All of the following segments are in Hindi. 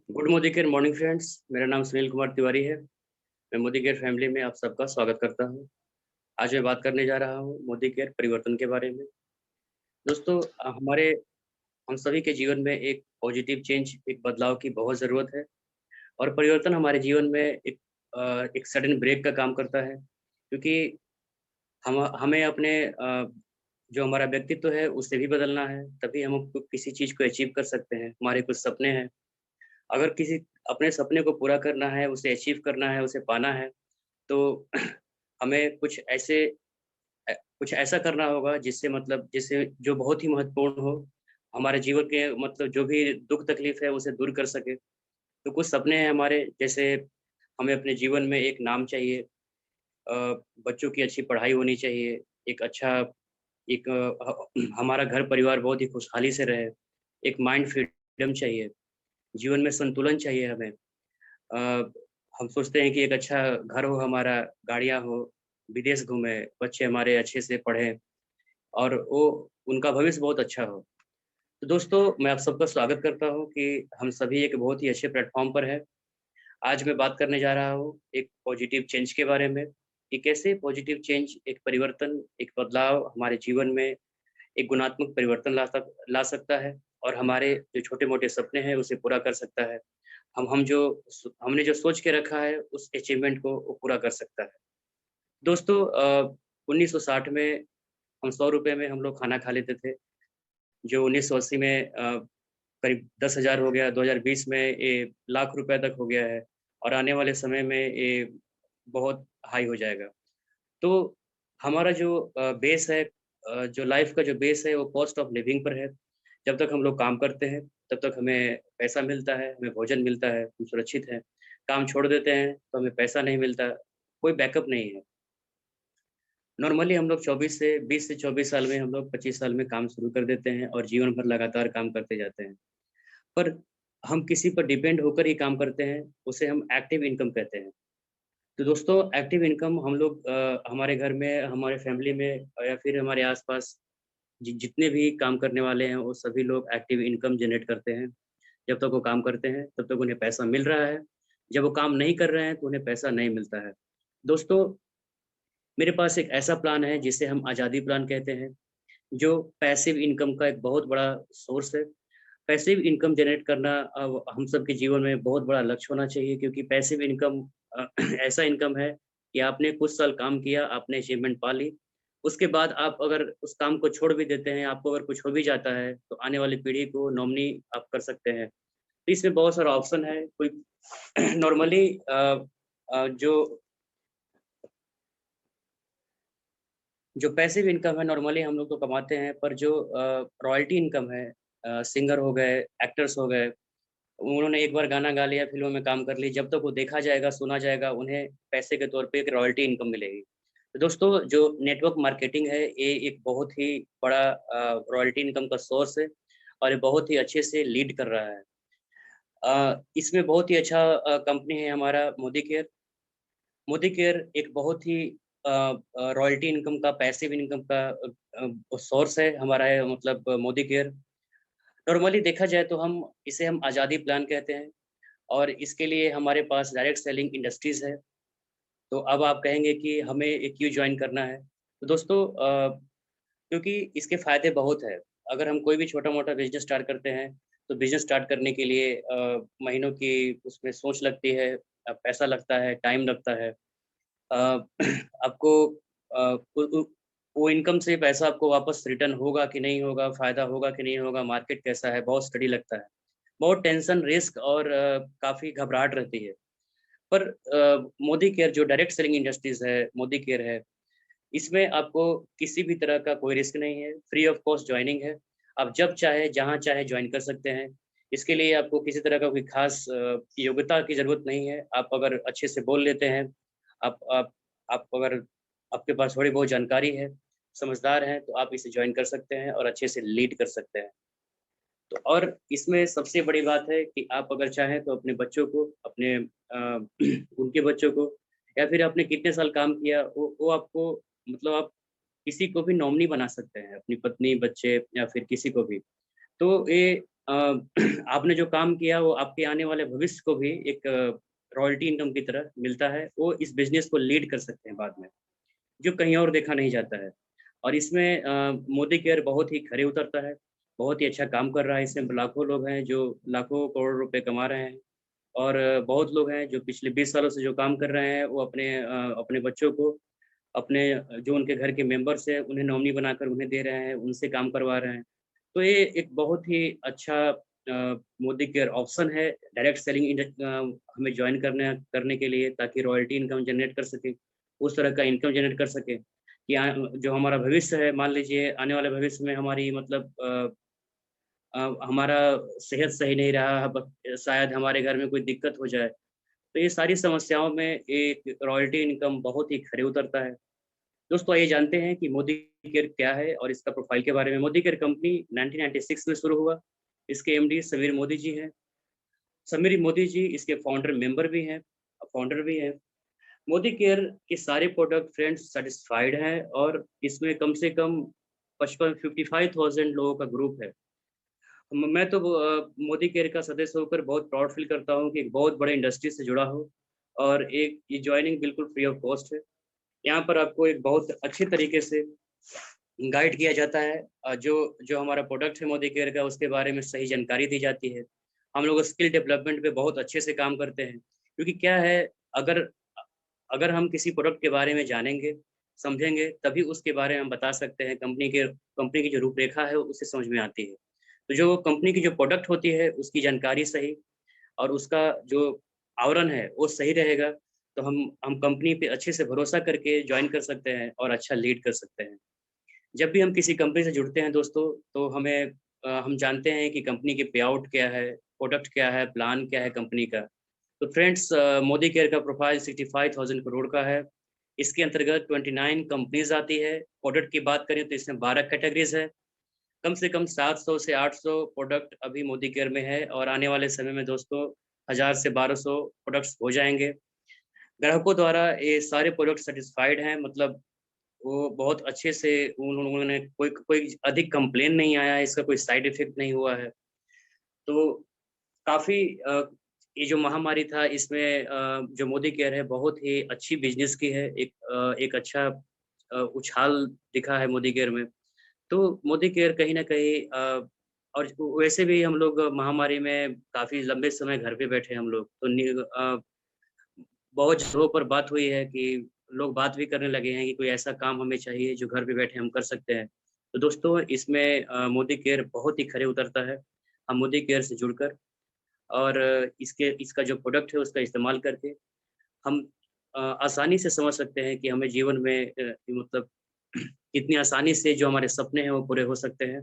Good Modi care morning friends. मेरा नाम सुनील कुमार तिवारी है। मैं मोदी केयर फैमिली में आप सबका स्वागत करता हूं। आज मैं बात करने जा रहा हूं मोदी केयर परिवर्तन के बारे में। दोस्तों, हमारे हम सभी के जीवन में एक पॉजिटिव चेंज, एक बदलाव की बहुत ज़रूरत है। और परिवर्तन हमारे जीवन में एक सडन ब्रेक का काम करता है, क्योंकि हम हमें अपने जो हमारा व्यक्तित्व है उसे भी बदलना है, तभी हम किसी चीज़ को अचीव कर सकते हैं। हमारे कुछ सपने हैं, अगर किसी अपने सपने को पूरा करना है, उसे अचीव करना है, उसे पाना है, तो हमें कुछ ऐसा करना होगा जिससे जो बहुत ही महत्वपूर्ण हो, हमारे जीवन के जो भी दुख तकलीफ है उसे दूर कर सके। तो कुछ सपने हैं हमारे, जैसे हमें अपने जीवन में एक नाम चाहिए, बच्चों की अच्छी पढ़ाई होनी चाहिए, एक अच्छा एक हमारा घर परिवार बहुत ही खुशहाली से रहे, एक माइंड फ्रीडम चाहिए, जीवन में संतुलन चाहिए हमें। अ, हम सोचते हैं कि एक अच्छा घर हो हमारा, गाड़ियाँ हो, विदेश घूमें, बच्चे हमारे अच्छे से पढ़ें और वो उनका भविष्य बहुत अच्छा हो। तो दोस्तों, मैं आप सबका स्वागत करता हूँ कि हम सभी एक बहुत ही अच्छे प्लेटफ़ॉर्म पर हैं। आज मैं बात करने जा रहा हूँ एक पॉजिटिव चेंज के बारे में, कि कैसे पॉजिटिव चेंज, एक परिवर्तन, एक बदलाव हमारे जीवन में एक गुणात्मक परिवर्तन ला सकता है और हमारे जो छोटे-मोटे सपने हैं उसे पूरा कर सकता है। हमने जो सोच के रखा है उस अचीवमेंट को वो पूरा कर सकता है। दोस्तों, 1960 में हम ₹100 में हम लोग खाना खा लेते थे, जो 1980 में करीब 10,000 हो गया, 2020 में ये लाख रुपए तक हो गया है और आने वाले समय में ये बहुत हाई हो जाएगा। तो हमारा जो बेस है, जो लाइफ़ का जो बेस है वो कॉस्ट ऑफ लिविंग पर है। जब तक हम लोग काम करते हैं, तब तक हमें पैसा मिलता है, हमें भोजन मिलता है, हम सुरक्षित हैं। काम छोड़ देते हैं तो हमें पैसा नहीं मिलता, कोई बैकअप नहीं है। नॉर्मली हम लोग 20 से 24 साल में, हम लोग 25 साल में काम शुरू कर देते हैं और जीवन भर लगातार काम करते जाते हैं। पर हम किसी पर डिपेंड होकर ही काम करते हैं, उसे हम एक्टिव इनकम कहते हैं। तो दोस्तों, एक्टिव इनकम हम लोग हमारे घर में, हमारे फैमिली में या फिर हमारे आस-पास जितने भी काम करने वाले हैं, वो सभी लोग एक्टिव इनकम जनरेट करते हैं। जब तक वो काम करते हैं, तब तक उन्हें पैसा मिल रहा है। जब वो काम नहीं कर रहे हैं, तो उन्हें पैसा नहीं मिलता है। दोस्तों, मेरे पास एक ऐसा प्लान है जिसे हम आज़ादी प्लान कहते हैं, जो पैसिव इनकम का एक बहुत बड़ा सोर्स है। पैसिव इनकम जनरेट करना हम सबके जीवन में बहुत बड़ा लक्ष्य होना चाहिए, क्योंकि पैसिव इनकम ऐसा इनकम है कि आपने कुछ साल काम किया, आपने अचीवमेंट पा ली, उसके बाद आप अगर उस काम को छोड़ भी देते हैं, आपको अगर कुछ हो भी जाता है, तो आने वाली पीढ़ी को नॉमिनी आप कर सकते हैं। तो इसमें बहुत सारा ऑप्शन है। कोई नॉर्मली जो जो पैसिव इनकम है, नॉर्मली हम लोग तो कमाते हैं, पर जो रॉयल्टी इनकम है, सिंगर हो गए, एक्टर्स हो गए, उन्होंने एक बार गाना गा लिया, फ़िल्मों में काम कर ली, जब तक वो देखा जाएगा, सुना जाएगा, उन्हें पैसे के तौर पे एक रॉयल्टी इनकम मिलेगी। तो दोस्तों, जो नेटवर्क मार्केटिंग है, ये एक बहुत ही बड़ा रॉयल्टी इनकम का सोर्स है और ये बहुत ही अच्छे से लीड कर रहा है। इसमें बहुत ही अच्छा कंपनी है हमारा मोदी केयर। मोदी केयर एक बहुत ही रॉयल्टी इनकम का, पैसिव इनकम का सोर्स है हमारा, है मोदी केयर। नॉर्मली देखा जाए तो हम आज़ादी प्लान कहते हैं और इसके लिए हमारे पास डायरेक्ट सेलिंग इंडस्ट्रीज़ है। तो अब आप कहेंगे कि हमें ये क्यों जॉइन करना है? तो दोस्तों, क्योंकि इसके फ़ायदे बहुत हैं। अगर हम कोई भी छोटा-मोटा बिज़नेस स्टार्ट करते हैं, तो बिज़नेस स्टार्ट करने के लिए महीनों की उसमें सोच लगती है, पैसा लगता है, टाइम लगता है। अ, आपको उ उ वो इनकम से पैसा आपको वापस रिटर्न होगा कि नहीं होगा, फ़ायदा होगा कि नहीं होगा, मार्केट कैसा है, बहुत स्टडी लगता है। बहुत टेंशन, रिस्क और काफ़ी घबराहट रहती है। पर मोदी केयर जो डायरेक्ट सेलिंग इंडस्ट्रीज़ है, मोदी केयर है, इसमें आपको किसी भी तरह का कोई रिस्क नहीं है, फ्री ऑफ कॉस्ट जॉइनिंग है। आप जब चाहे, जहाँ चाहे जॉइन कर सकते हैं। इसके लिए आपको किसी तरह का कोई ख़ास योग्यता की ज़रूरत नहीं है। आप अगर अच्छे से बोल लेते हैं, आप आप आप अगर आपके पास थोड़ी बहुत जानकारी है, समझदार हैं, तो आप इसे जॉइन कर सकते हैं और अच्छे से लीड कर सकते हैं। तो और इसमें सबसे बड़ी बात है कि आप अगर चाहें तो अपने बच्चों को, उनके बच्चों को, या फिर आपने कितने साल काम किया, वो आपको, आप किसी को भी नॉमिनी बना सकते हैं, अपनी पत्नी, बच्चे या फिर किसी को भी। तो ये अ, आपने जो काम किया वो आपके आने वाले भविष्य को भी एक रॉयल्टी इनकम की तरह मिलता है। वो इस बिज़नेस को लीड कर सकते हैं बाद में, जो कहीं और देखा नहीं जाता है। और इसमें मोदी केयर बहुत ही खरे उतरता है, बहुत ही अच्छा काम कर रहा है। इसमें लाखों लोग हैं जो लाखों करोड़ रुपए कमा रहे हैं। और बहुत लोग हैं जो पिछले 20 सालों से जो काम कर रहे हैं, वो अपने बच्चों को, अपने जो उनके घर के मेंबर्स हैं, उन्हें नॉमिनी बनाकर उन्हें दे रहे हैं, उनसे काम करवा रहे हैं। तो ये एक बहुत ही अच्छा मोदी केयर ऑप्शन है डायरेक्ट सेलिंग हमें जॉइन करने के लिए, ताकि रॉयल्टी इनकम जनरेट कर सकें, उस तरह का इनकम जनरेट कर सकें कि जो हमारा भविष्य है, मान लीजिए आने वाले भविष्य में हमारी मतलब हमारा सेहत सही नहीं रहा, शायद हमारे घर में कोई दिक्कत हो जाए, तो ये सारी समस्याओं में एक रॉयल्टी इनकम बहुत ही खरे उतरता है। दोस्तों आइए जानते हैं कि मोदी केयर क्या है और इसका प्रोफाइल के बारे में। मोदी केयर कंपनी 1996 में शुरू हुआ। इसके एमडी समीर मोदी जी हैं। समीर मोदी जी इसके फाउंडर भी हैं। मोदी केयर के सारे प्रोडक्ट फ्रेंड्स सैटिस्फाइड हैं और इसमें कम से कम 55,000 लोगों का ग्रुप है। मैं तो मोदी केयर का सदस्य होकर बहुत प्राउड फील करता हूँ कि एक बहुत बड़े इंडस्ट्री से जुड़ा हूँ और एक ये जॉइनिंग बिल्कुल फ्री ऑफ कॉस्ट है। यहाँ पर आपको एक बहुत अच्छे तरीके से गाइड किया जाता है। जो जो हमारा प्रोडक्ट है मोदी केयर का, उसके बारे में सही जानकारी दी जाती है। हम लोग स्किल डेवलपमेंट पे बहुत अच्छे से काम करते हैं, क्योंकि क्या है, अगर अगर हम किसी प्रोडक्ट के बारे में जानेंगे, समझेंगे, तभी उसके बारे में हम बता सकते हैं। कंपनी की जो रूपरेखा है उसे समझ में आती है। तो जो कंपनी की जो प्रोडक्ट होती है उसकी जानकारी सही और उसका जो आवरण है वो सही रहेगा, तो हम कंपनी पे अच्छे से भरोसा करके ज्वाइन कर सकते हैं और अच्छा लीड कर सकते हैं। जब भी हम किसी कंपनी से जुड़ते हैं दोस्तों, तो हम जानते हैं कि कंपनी के पे आउट क्या है, प्रोडक्ट क्या है, प्लान क्या है कंपनी का। तो फ्रेंड्स, मोदी केयर का प्रोफाइल 65,000 करोड़ का है। इसके अंतर्गत 29 कंपनीज आती है। प्रोडक्ट की बात करें तो इसमें 12 कैटेगरीज है। कम से कम 700 से 800 प्रोडक्ट अभी मोदी केयर में है और आने वाले समय में दोस्तों 1000 से 1200 प्रोडक्ट्स हो जाएंगे। ग्राहकों द्वारा ये सारे प्रोडक्ट सेटिस्फाइड हैं, मतलब वो बहुत अच्छे से उन लोगों ने कोई कोई अधिक कंप्लेन नहीं आया है, इसका कोई साइड इफ़ेक्ट नहीं हुआ है। तो काफ़ी ये जो महामारी था इसमें जो मोदी केयर है बहुत ही अच्छी बिज़नेस की है। एक अच्छा उछाल दिखा है मोदी केयर में। तो मोदी केयर कहीं न कहीं और वैसे भी हम लोग महामारी में काफ़ी लंबे समय घर पे बैठे हम लोग, तो बहुत जगहों पर बात हुई है कि लोग बात भी करने लगे हैं कि कोई ऐसा काम हमें चाहिए जो घर पे बैठे हम कर सकते हैं। तो दोस्तों इसमें मोदी केयर बहुत ही खरे उतरता है। हम मोदी केयर से जुड़कर और इसका जो प्रोडक्ट है उसका इस्तेमाल करके हम आसानी से समझ सकते हैं कि हमें जीवन में मतलब कितनी आसानी से जो हमारे सपने हैं वो पूरे हो सकते हैं।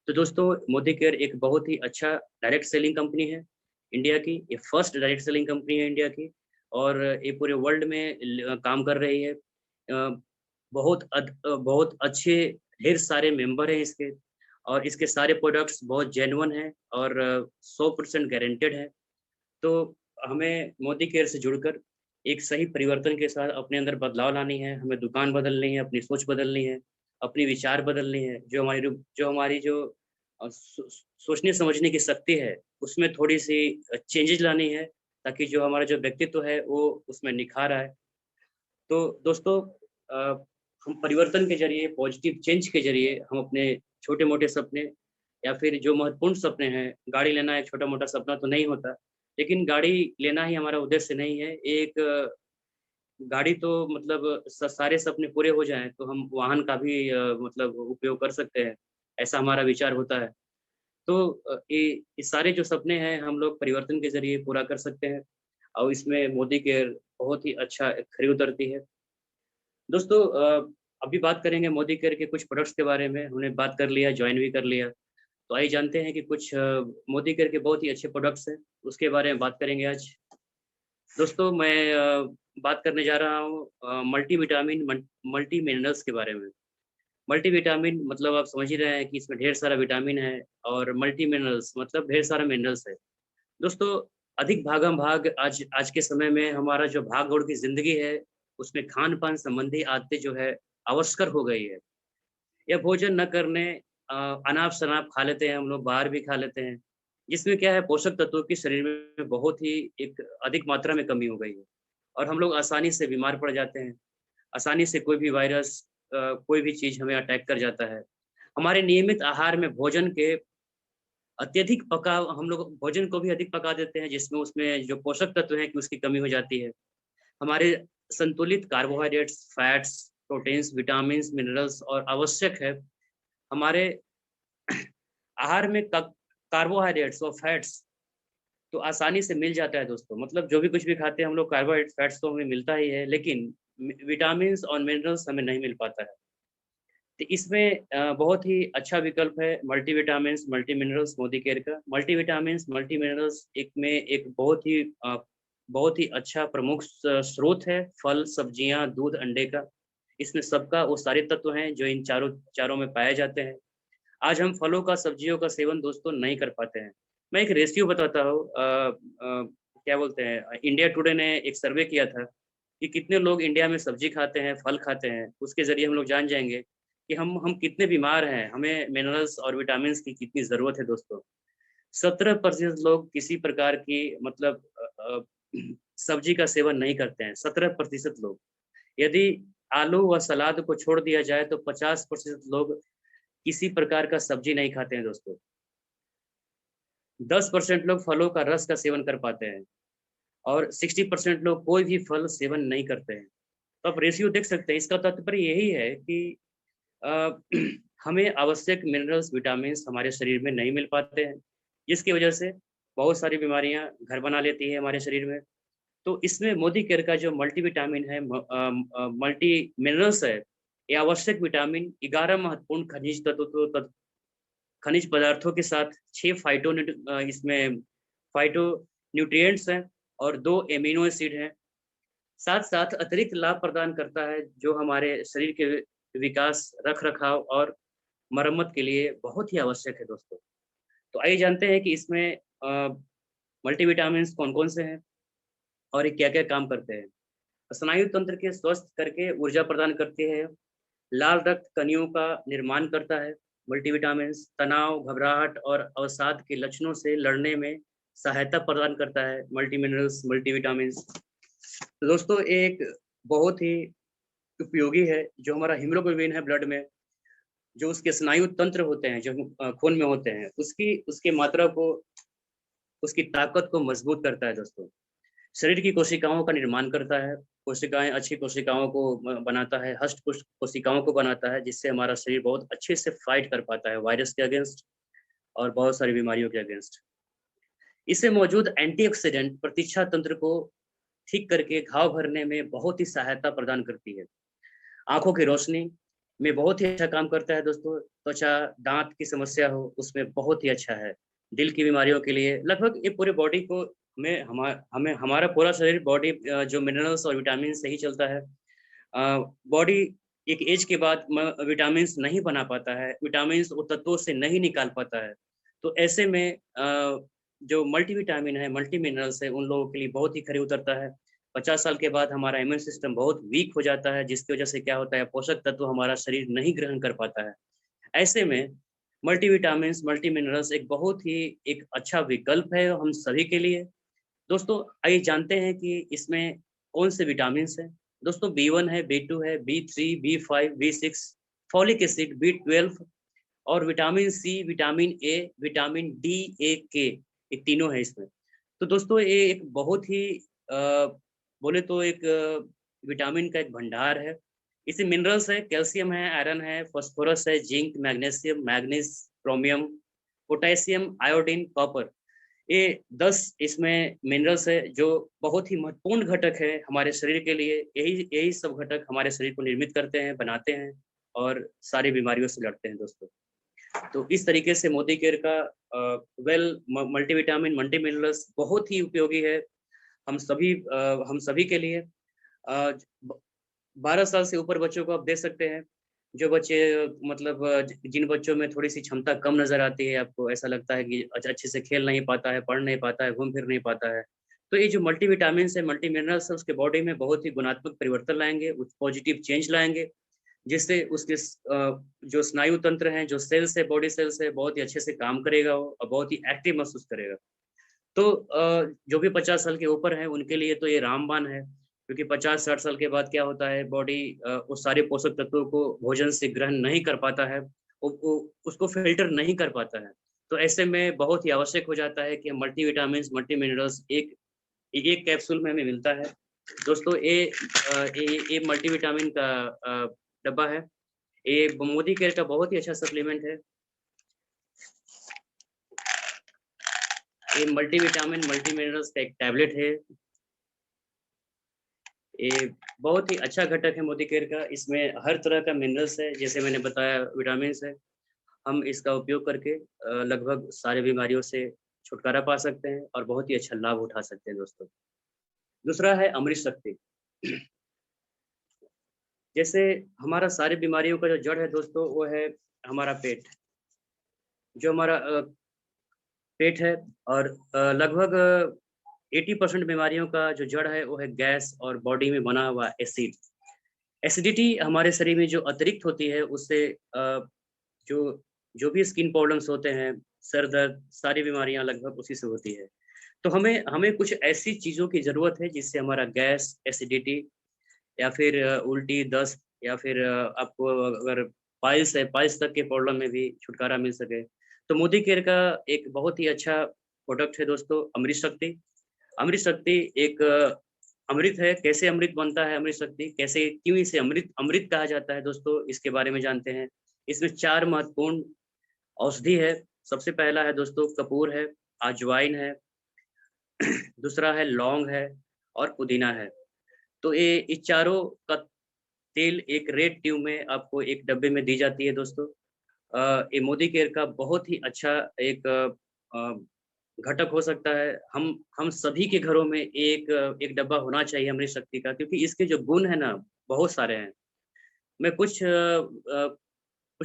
तो दोस्तों मोदी केयर एक बहुत ही अच्छा डायरेक्ट सेलिंग कंपनी है इंडिया की। ये फर्स्ट डायरेक्ट सेलिंग कंपनी है इंडिया की और ये पूरे वर्ल्ड में काम कर रही है। बहुत अच्छे ढेर सारे मेंबर हैं इसके और इसके सारे प्रोडक्ट्स बहुत जेन्युइन हैं और 100% गारंटेड है। तो हमें मोदी केयर से जुड़कर एक सही परिवर्तन के साथ अपने अंदर बदलाव लानी है, हमें दुकान बदलनी है, अपनी सोच बदलनी है, अपनी विचार बदलनी है। जो हमारी सोचने समझने की शक्ति है, उसमें थोड़ी-सी चेंजेज़ लानी है, ताकि जो हमारा जो व्यक्तित्व है, वो उसमें निखार आए। तो दोस्तों, अ, हम परिवर्तन के ज़रिए, पॉजिटिव चेंज के ज़रिए हम अपने छोटे-मोटे सपने या फिर जो महत्वपूर्ण सपने हैं, गाड़ी लेना एक छोटा-मोटा सपना तो नहीं होता, लेकिन गाड़ी लेना ही हमारा उद्देश्य नहीं है। गाड़ी तो मतलब सारे सपने पूरे हो जाएँ, तो हम वाहन का भी मतलब उपयोग कर सकते हैं, ऐसा हमारा विचार होता है। तो ये सारे जो सपने हैं, हम लोग परिवर्तन के ज़रिए पूरा कर सकते हैं और इसमें मोदी केयर बहुत ही अच्छा खरी उतरती है। दोस्तों, अभी बात करेंगे मोदी केयर के कुछ प्रोडक्ट्स के बारे में। हमने बात कर लिया, जॉइन भी कर लिया। तो आइए जानते हैं कि कुछ मोदी केयर के बहुत ही अच्छे प्रोडक्ट्स हैं, उसके बारे में बात करेंगे आज। दोस्तों, मैं बात करने जा रहा हूँ मल्टी मिनरल्स के बारे में। मल्टीविटामिन मतलब आप समझ ही रहे हैं कि इसमें ढेर सारा विटामिन है और मल्टी मिनरल्स मतलब ढेर सारा मिनरल्स है। दोस्तों, अधिक भागम-भाग आज आज के समय में हमारा जो भाग-दौड़ की ज़िंदगी है, उसमें खान-पान संबंधी आदतें जो है आवश्यक हो गई है। यह भोजन न करने अनाप-शनाप खा लेते हैं हम लोग, बाहर भी खा लेते हैं, जिसमें क्या है पोषक तत्वों की शरीर में बहुत ही एक अधिक मात्रा में कमी हो गई है और हम लोग आसानी से बीमार पड़ जाते हैं। आसानी से कोई भी वायरस कोई भी चीज़ हमें अटैक कर जाता है। हमारे नियमित आहार में भोजन के अत्यधिक पका हम लोग भोजन को भी अधिक पका देते हैं जिसमें उसमें जो पोषक तत्व हैं कि उसकी कमी हो जाती है। हमारे संतुलित carbohydrates, fats, proteins, vitamins, minerals और आवश्यक है हमारे आहार में कार्बोहाइड्रेट्स और फैट्स तो आसानी से मिल जाता है दोस्तों। मतलब जो भी कुछ भी खाते हैं हम लोग कार्बोहाइड्रेट, फैट्स तो हमें मिलता ही है, लेकिन विटामिन्स और मिनरल्स हमें नहीं मिल पाता है। तो इसमें बहुत ही अच्छा विकल्प है multivitamins, multi minerals Modi care का। मल्टीविटामिन्स, मल्टी मिनरल्स एक बहुत ही अच्छा प्रमुख स्रोत है फल, सब्जियां, दूध, अंडे का। इसमें सबका वो सारे तत्व हैं जो इन चारों में पाए जाते हैं। आज हम फलों का, सब्जियों का सेवन दोस्तों नहीं कर पाते हैं। मैं एक रेशियो बताता हूँ क्या बोलते हैं इंडिया टुडे ने एक सर्वे किया था कि कितने लोग इंडिया में सब्जी खाते हैं, फल खाते हैं। उसके ज़रिए हम लोग जान जाएँगे कि हम कितने बीमार हैं, हमें मिनरल्स और विटामिन्स की कितनी ज़रूरत है दोस्तों। 17% लोग किसी प्रकार की मतलब सब्जी का सेवन नहीं करते हैं, 17% लोग। यदि आलू व सलाद को छोड़ दिया जाए तो 50% लोग किसी प्रकार का सब्जी नहीं खाते हैं दोस्तों। 10% लोग फलों का रस का सेवन कर पाते हैं और 60% लोग कोई भी फल सेवन नहीं करते हैं। तो आप रेशियो देख सकते हैं, इसका तात्पर्य यही है कि अ, हमें आवश्यक मिनरल्स, विटामिन्स हमारे शरीर में नहीं मिल पाते हैं, जिसकी वजह से बहुत सारी बीमारियाँ घर बना लेती है हमारे शरीर में। तो इसमें मोदी केयर का जो मल्टीविटामिन है मल्टी मिनरल्स है, ये आवश्यक विटामिन 11 महत्वपूर्ण खनिज पदार्थों के साथ 6 इसमें फाइटो न्यूट्रिएंट्स हैं और 2 एमिनो एसिड हैं। साथ-साथ अतिरिक्त लाभ प्रदान करता है जो हमारे शरीर के विकास, रख-रखाव और मरम्मत के लिए बहुत ही आवश्यक है दोस्तों। तो आइए जानते हैं कि इसमें मल्टीविटामिन्स कौन-कौन से हैं और ये क्या-क्या काम करते हैं। स्नायु तंत्र के स्वस्थ करके ऊर्जा प्रदान करती है। लाल रक्त कणियों का निर्माण करता है। मल्टीविटामिन्स तनाव, घबराहट और अवसाद के लक्षणों से लड़ने में सहायता प्रदान करता है। Multi minerals, multivitamins. तो दोस्तों एक बहुत ही उपयोगी है जो हमारा हीमोग्लोबिन है ब्लड में, जो उसके स्नायु तंत्र होते हैं, जो खून में होते हैं, उसकी उसकी मात्रा को, उसकी ताकत को मजबूत करता है दोस्तों। शरीर की कोशिकाओं का निर्माण करता है। कोशिकाएँ अच्छी कोशिकाओं को बनाता है, हष्ट-पुष्ट कोशिकाओं को बनाता है, जिससे हमारा शरीर बहुत अच्छे से फाइट कर पाता है वायरस के अगेंस्ट और बहुत सारी बीमारियों के अगेंस्ट। इसमें मौजूद एंटीऑक्सीडेंट प्रतीक्षा तंत्र को ठीक करके घाव भरने में बहुत ही सहायता प्रदान करती है। आँखों की रोशनी में बहुत ही अच्छा काम करता है दोस्तों। त्वचा, दाँत की समस्या हो, उसमें बहुत ही अच्छा है। दिल की बीमारियों के लिए लगभग ये पूरे बॉडी को हमें हमारा पूरा शरीर बॉडी जो मिनरल्स और विटामिन से ही चलता है। बॉडी एक एज के बाद विटामिन्स नहीं बना पाता है, विटामिन्स वो तत्वों से नहीं निकाल पाता है। तो ऐसे में जो मल्टीविटामिन है, मल्टी मिनरल्स है, उन लोगों के लिए बहुत ही खरे उतरता है। 50 साल के बाद हमारा इम्यून सिस्टम बहुत वीक हो जाता है, जिसकी वजह से क्या होता है, पोषक तत्व हमारा शरीर नहीं ग्रहण कर पाता है। ऐसे में मल्टीविटामिन्स, मल्टी मिनरल्स एक बहुत ही एक अच्छा विकल्प है हम सभी के लिए। दोस्तों आइए जानते हैं कि इसमें कौन से विटामिन्स हैं। दोस्तों बी1 है, बी2 है, B3, B5, B6, folic acid, B12 और vitamin C, vitamin A, vitamin D, A, K, ये तीनों है इसमें। तो दोस्तों ये एक बहुत ही अ, बोले तो एक विटामिन का एक भंडार है। इसमें मिनरल्स है, कैल्शियम है, आयरन है, फास्फोरस है, zinc, magnesium, manganese, chromium, potassium, iodine, copper. ये 10 इसमें मिनरल्स है जो बहुत ही महत्वपूर्ण घटक है हमारे शरीर के लिए। यही यही सब घटक हमारे शरीर को निर्मित करते हैं, बनाते हैं और सारी बीमारियों से लड़ते हैं दोस्तों। तो इस तरीके से मोदी केयर का वेल मल्टीविटामिन, मल्टी मिनरल्स बहुत ही उपयोगी है हम सभी के लिए। 12 साल से ऊपर बच्चों को आप दे सकते हैं। जो बच्चे मतलब जिन बच्चों में थोड़ी-सी क्षमता कम नज़र आती है, आपको ऐसा लगता है कि अच्छे से खेल नहीं पाता है, पढ़ नहीं पाता है, घूम-फिर नहीं पाता है। तो ये जो मल्टीविटामिन्स है, मल्टी मिनरल्स है, उसके बॉडी में बहुत ही गुणात्मक परिवर्तन लाएँगे, पॉजिटिव चेंज लाएँगे, जिससे उसके जो स्नायु तंत्र हैं, जो सेल्स है, बॉडी सेल्स है, बहुत ही अच्छे से काम करेगा वो और बहुत ही एक्टिव महसूस करेगा। तो जो भी 50 साल के ऊपर हैं उनके लिए तो ये रामबाण है, क्योंकि 50-60 साल के बाद क्या होता है, बॉडी उस सारे पोषक तत्वों को भोजन से ग्रहण नहीं कर पाता है, वो उसको फ़िल्टर नहीं कर पाता है। तो ऐसे में बहुत ही आवश्यक हो जाता है कि मल्टीविटामिन्स, मल्टी मिनरल्स एक कैप्सूल में हमें मिलता है। दोस्तों ये मल्टीविटामिन का डब्बा है। ये मोदी केयर का बहुत ही अच्छा सप्लीमेंट है। ये मल्टीविटामिन, मल्टी मिनरल्स का एक टैबलेट है। ये बहुत ही अच्छा घटक है मोदी केयर का। इसमें हर तरह का मिनरल्स है, जैसे मैंने बताया विटामिन्स है। हम इसका उपयोग करके लगभग सारी बीमारियों से छुटकारा पा सकते हैं और बहुत ही अच्छा लाभ उठा सकते हैं दोस्तों। दूसरा है अमृत शक्ति। जैसे हमारा सारी बीमारियों का जो जड़ है दोस्तों, वो है हमारा पेट। जो हमारा पेट है और लगभग 80% बीमारियों का जो जड़ है वो है गैस और बॉडी में बना हुआ एसिड। एसिडिटी हमारे शरीर में जो अतिरिक्त होती है उससे जो जो भी स्किन प्रॉब्लम्स होते हैं, सर दर्द, सारी बीमारियां लगभग उसी से होती है। तो हमें हमें कुछ ऐसी चीज़ों की ज़रूरत है जिससे हमारा गैस, एसिडिटी या फिर उल्टी, दस्त या फिर आपको अगर पाइल्स है, पाइल्स तक के प्रॉब्लम में भी छुटकारा मिल सके। तो मोदी केयर का एक बहुत ही अच्छा प्रोडक्ट है दोस्तों, अमृत शक्ति। अमृत शक्ति एक अमृत है। कैसे अमृत बनता है अमृत शक्ति? कैसे क्यों इसे अमृत अमृत कहा जाता है दोस्तों, इसके बारे में जानते हैं। इसमें 4 महत्वपूर्ण औषधि है। सबसे पहला है दोस्तों कपूर है, अजवाइन है, दूसरा है लौंग है और पुदीना है। तो ये इस चारों का तेल एक रेड ट्यूब में आपको एक डब्बे में दी जाती है दोस्तों। ये मोदी केयर का बहुत ही अच्छा एक घटक हो सकता है। हम सभी के घरों में एक डब्बा होना चाहिए अमृत शक्ति का, क्योंकि इसके जो गुण है ना, बहुत सारे हैं। मैं कुछ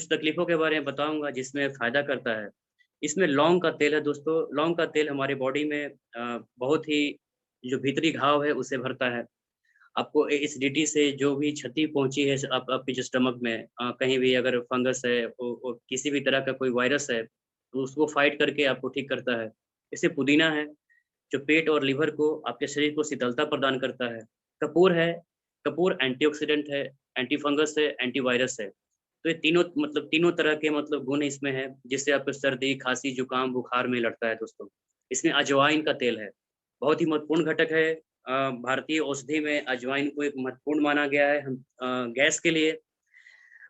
तकलीफ़ों के बारे में बताऊँगा जिसमें फ़ायदा करता है। इसमें लौंग का तेल है दोस्तों। लौंग का तेल हमारे बॉडी में बहुत ही जो भीतरी घाव है उसे भरता है। आपको एसिडिटी से जो भी क्षति पहुँची है आपके जो स्टमक में, कहीं भी अगर फंगस है ओ किसी भी तरह का कोई वायरस है, तो उसको फाइट करके आपको ठीक करता है। जैसे पुदीना है, जो पेट और लिवर को, आपके शरीर को शीतलता प्रदान करता है। कपूर है, कपूर एंटीऑक्सीडेंट है, एंटी फंगस है, एंटीवायरस है। तो ये तीनों तरह के गुण इसमें हैं, जिससे आपको सर्दी, खाँसी, जुकाम, बुखार में लड़ता है दोस्तों। इसमें अजवाइन का तेल है, बहुत ही महत्वपूर्ण घटक है। भारतीय औषधि में अजवाइन को एक महत्वपूर्ण माना गया है। गैस के लिए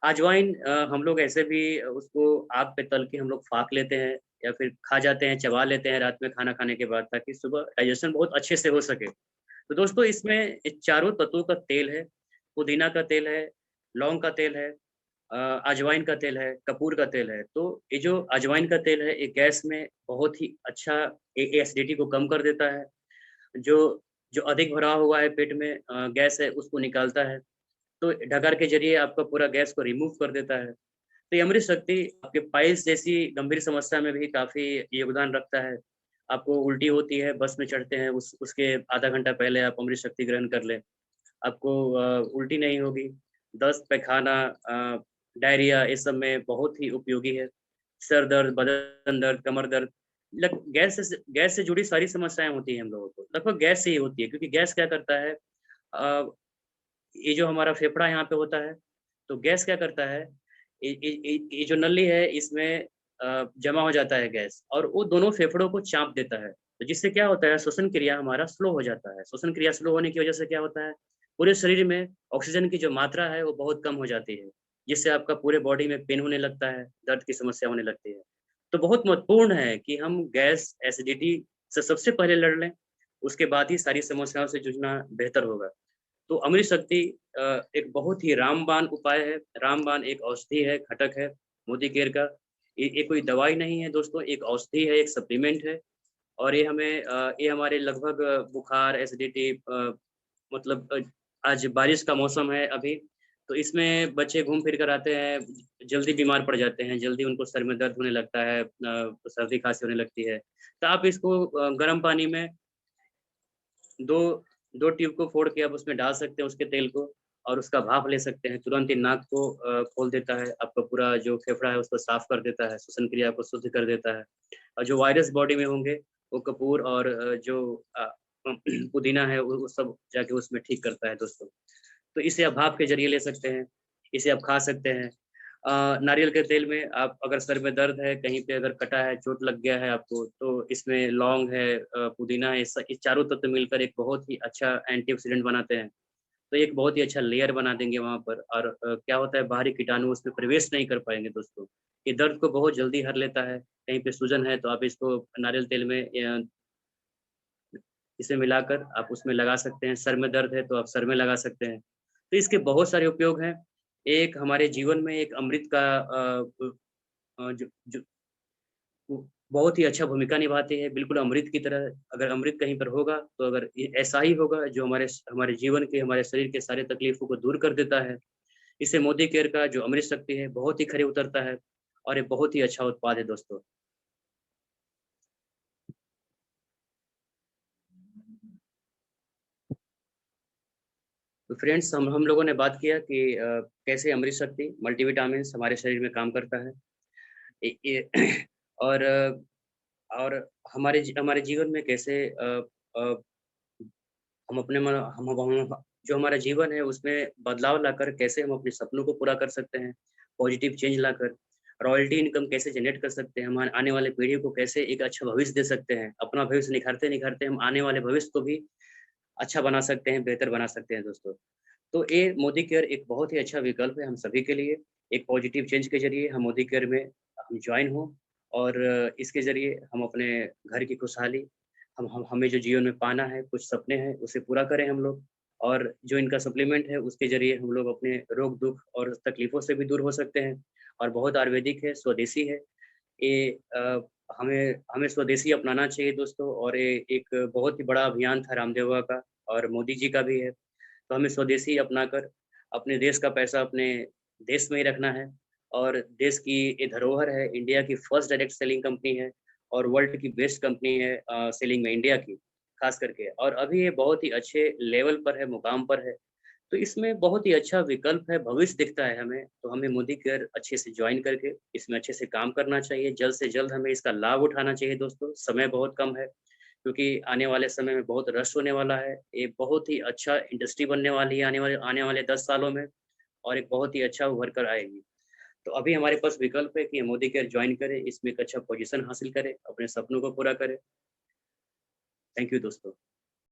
अजवाइन हम लोग ऐसे भी उसको आग पे तल के हम लोग फाँक लेते हैं या फिर खा जाते हैं, चबा लेते हैं रात में खाना खाने के बाद, ताकि सुबह डाइजेशन बहुत अच्छे से हो सके। तो दोस्तों इसमें चारों तत्वों का तेल है, पुदीना का तेल है, लौंग का तेल है, अजवाइन का तेल है, कपूर का तेल है। तो ये जो अजवाइन का तेल है, ये गैस में बहुत ही अच्छा एसिडिटी को कम कर देता है। जो जो अधिक भरा हुआ है पेट में गैस है, उसको निकालता है। तो डकार के ज़रिए आपका पूरा गैस को रिमूव कर देता है। तो ये अमृत शक्ति आपके पाइल्स जैसी गंभीर समस्या में भी काफ़ी योगदान रखता है। आपको उल्टी होती है, बस में चढ़ते हैं, उसके आधा घंटा पहले आप अमृत शक्ति ग्रहण कर लें। आपको उल्टी नहीं होगी। दस्त, पैखाना, डायरिया इस सब में बहुत ही उपयोगी है। सर दर्द, बदन दर्द, कमर दर्द, लग गैस से जुड़ी सारी समस्याएँ होती हैं हम लोगों को। लगभग गैस से ही होती है, क्योंकि गैस क्या करता है, अ, ये जो हमारा फेफड़ा यहाँ पे होता है, तो गैस क्या करता है, ये जो नली है इसमें जमा हो जाता है गैस और वो दोनों फेफड़ों को चाँप देता है। तो जिससे क्या होता है, श्वसन क्रिया हमारा स्लो हो जाता है। श्वसन क्रिया स्लो होने की वजह से क्या होता है, पूरे शरीर में ऑक्सीजन की जो मात्रा है वो बहुत कम हो जाती है, जिससे आपका पूरे बॉडी में पेन होने लगता है, दर्द की समस्या होने लगती है। तो बहुत महत्वपूर्ण है कि हम गैस, एसिडिटी से सबसे पहले लड़ लें, उसके बाद ही सारी समस्याओं से जूझना बेहतर होगा। तो अमृत शक्ति एक बहुत ही रामबाण उपाय है। रामबाण एक औषधि है, घटक है मोदी केयर का। ये कोई दवाई नहीं है दोस्तों, एक औषधि है, एक सप्लीमेंट है और ये हमारे लगभग बुखार, एसिडिटी, आज बारिश का मौसम है अभी, तो इसमें बच्चे घूम फिर कर आते हैं, जल्दी बीमार पड़ जाते हैं, जल्दी उनको सर में दर्द होने लगता है, सर्दी खाँसी होने लगती है। तो आप इसको गर्म पानी में 2 2 ट्यूब को फोड़ के आप उसमें डाल सकते हैं उसके तेल को और उसका भाप ले सकते हैं, तुरंत ही नाक को खोल देता है, आपका पूरा जो फेफड़ा है उसको साफ कर देता है, श्वसन क्रिया को शुद्ध कर देता है। और जो वायरस बॉडी में होंगे, वो कपूर और जो पुदीना है वो सब जाके उसमें ठीक करता है दोस्तों। तो इसे आप भाप के ज़रिए ले सकते हैं, इसे आप खा सकते हैं। नारियल के तेल में आप अगर सर में दर्द है, कहीं पे अगर कटा है, चोट लग गया है आपको, तो इसमें लौंग है, पुदीना है, ये चारों तत्व मिलकर एक बहुत ही अच्छा एंटीऑक्सीडेंट बनाते हैं। तो एक बहुत ही अच्छा लेयर बना देंगे वहाँ पर और क्या होता है बाहरी कीटाणु उसमें प्रवेश नहीं कर पाएँगे दोस्तों। ये दर्द को बहुत जल्दी हर लेता है, कहीं पे सूजन है तो आप इसको नारियल तेल में इसे मिलाकर आप उसमें लगा सकते हैं, सर में दर्द है तो आप सर में लगा सकते हैं। तो इसके बहुत सारे उपयोग हैं। एक हमारे जीवन में एक अमृत का जो जो वो बहुत ही अच्छा भूमिका निभाते हैं, बिल्कुल अमृत की तरह। अगर अमृत कहीं पर होगा, तो अगर ये ऐसा ही होगा जो हमारे जीवन के, हमारे शरीर के सारे तकलीफ़ों को दूर कर देता है। इससे मोदी केयर का जो अमृत शक्ति है, बहुत ही खरे उतरता है और ये बहुत ही अच्छा उत्पाद है दोस्तों। तो फ्रेंड्स हम लोगों ने बात किया कि कैसे अमृत शक्ति मल्टीविटामिन्स हमारे शरीर में काम करता है। ये और और हमारे जीवन में कैसे अ, हम अपने मन हम जो हमारा जीवन है उसमें बदलाव लाकर कैसे हम अपने सपनों को पूरा कर सकते हैं, पॉजिटिव चेंज लाकर, रॉयल्टी इनकम कैसे जनरेट कर सकते हैं, हम आने वाले पीढ़ी को कैसे एक अच्छा भविष्य दे सकते हैं, अपना भविष्य निखारते-निखारते हम आने वाले भविष्य को भी अच्छा बना सकते हैं, बेहतर बना सकते हैं दोस्तों। तो ये मोदी केयर एक बहुत ही अच्छा विकल्प है हम सभी के लिए। एक पॉजिटिव चेंज के ज़रिए हम मोदी केयर में हम जॉइन हों और इसके ज़रिए हम अपने घर की खुशहाली हम हमें जो जीवन में पाना है, कुछ सपने हैं, उसे पूरा करें हम लोग और जो इनका सप्लीमेंट है, उसके ज़रिए हम लोग अपने रोग-दुःख और तकलीफ़ों से भी दूर हो सकते हैं और बहुत आयुर्वेदिक है, स्वदेशी है। ये हमें हमें स्वदेशी अपनाना चाहिए दोस्तों और ये एक बहुत ही बड़ा अभियान था रामदेव बाबा का और मोदी जी का भी है। तो हमें स्वदेशी अपनाकर अपने देश का पैसा अपने देश में ही रखना है और देश की ये धरोहर है, इंडिया की फर्स्ट डायरेक्ट सेलिंग कंपनी है और वर्ल्ड की बेस्ट कंपनी है सेलिंग में इंडिया की, खास करके और अभी ये बहुत ही अच्छे लेवल पर है, मुकाम पर है। तो इसमें बहुत ही अच्छा विकल्प है, भविष्य दिखता है हमें, तो हमें मोदी केयर अच्छे से जॉइन करके इसमें अच्छे से काम करना चाहिए, जल्द से जल्द हमें इसका लाभ उठाना चाहिए दोस्तों, समय बहुत कम है। क्योंकि आने वाले समय में बहुत रश होने वाला है। ये बहुत ही अच्छा इंडस्ट्री बनने वाली है आने वाले 10 सालों में और एक बहुत ही अच्छा उभर कर आएगी। तो अभी हमारे पास विकल्प है कि मोदी केयर जॉइन करें, इसमें एक अच्छा पोज़ीशन हासिल करें, अपने सपनों को पूरा करें। थैंक यू दोस्तों।